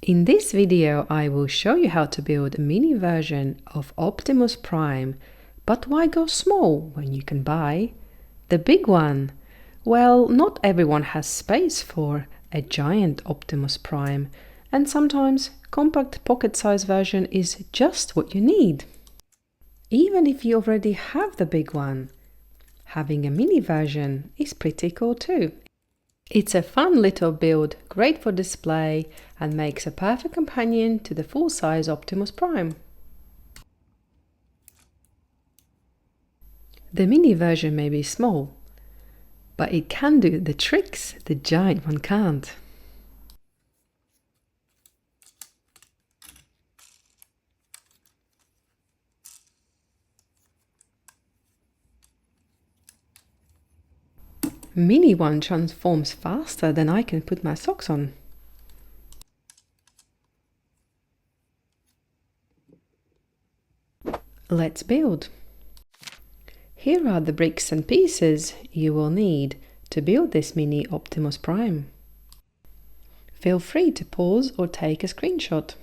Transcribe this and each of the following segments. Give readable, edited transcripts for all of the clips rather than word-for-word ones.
In this video I will show you how to build a mini version of Optimus Prime. But why go small when you can buy the big one? Well, not everyone has space for a giant Optimus Prime, and sometimes compact pocket-size version is just what you need. Even if you already have the big one, having a mini version is pretty cool too. It's a fun little build, great for display, and makes a perfect companion to the full-size Optimus Prime. The mini version may be small, but it can do the tricks the giant one can't. Mini one transforms faster than I can put my socks on. Let's build. Here are the bricks and pieces you will need to build this mini Optimus Prime. Feel free to pause or take a screenshot.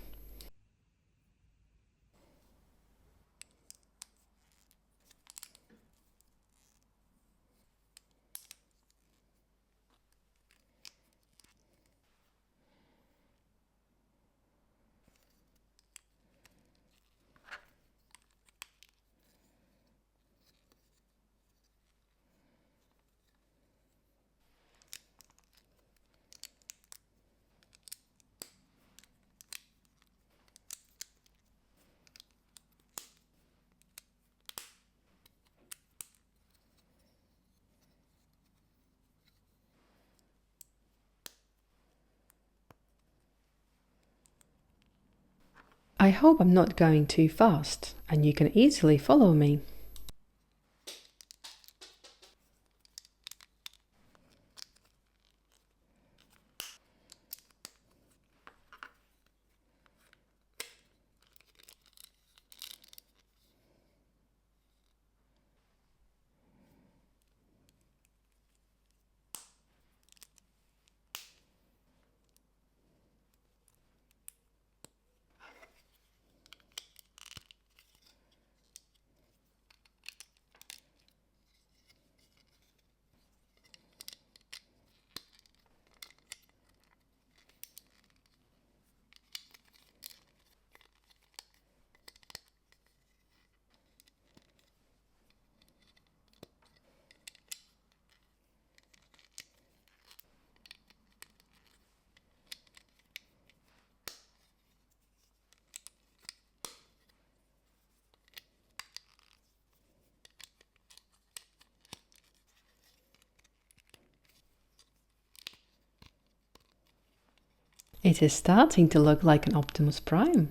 I hope I'm not going too fast and you can easily follow me. It is starting to look like an Optimus Prime.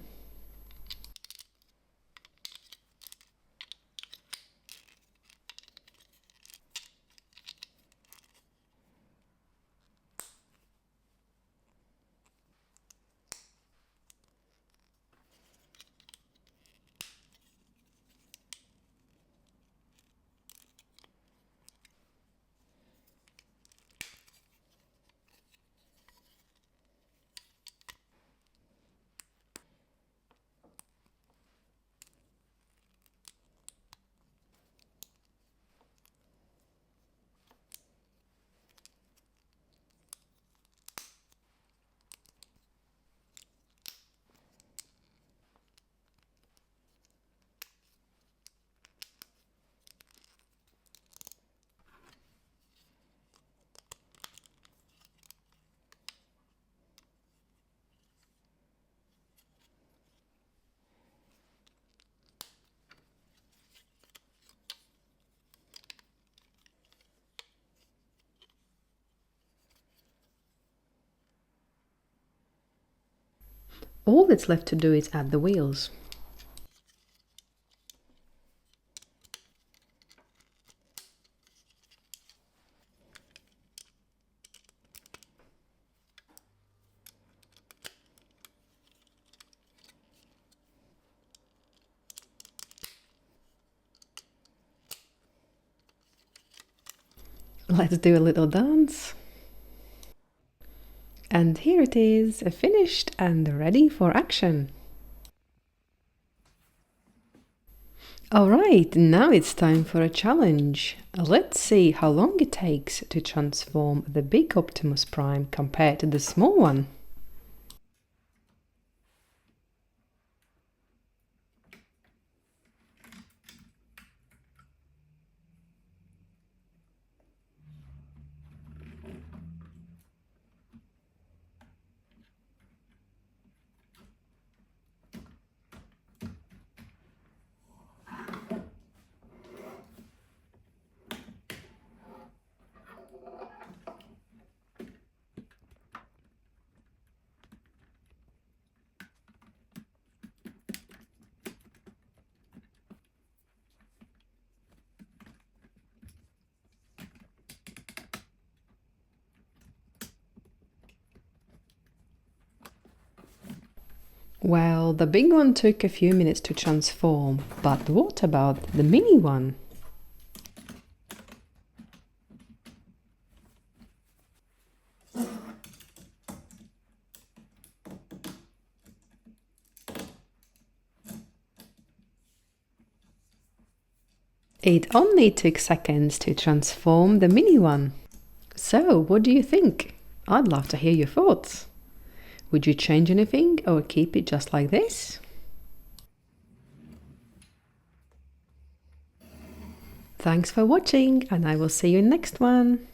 All that's left to do is add the wheels. Let's do a little dance. And here it is, finished and ready for action. Alright, now it's time for a challenge. Let's see how long it takes to transform the big Optimus Prime compared to the small one. Well, the big one took a few minutes to transform, but what about the mini one? It only took seconds to transform the mini one. So, what do you think? I'd love to hear your thoughts. Would you change anything or keep it just like this? Thanks for watching, and I will see you in next one.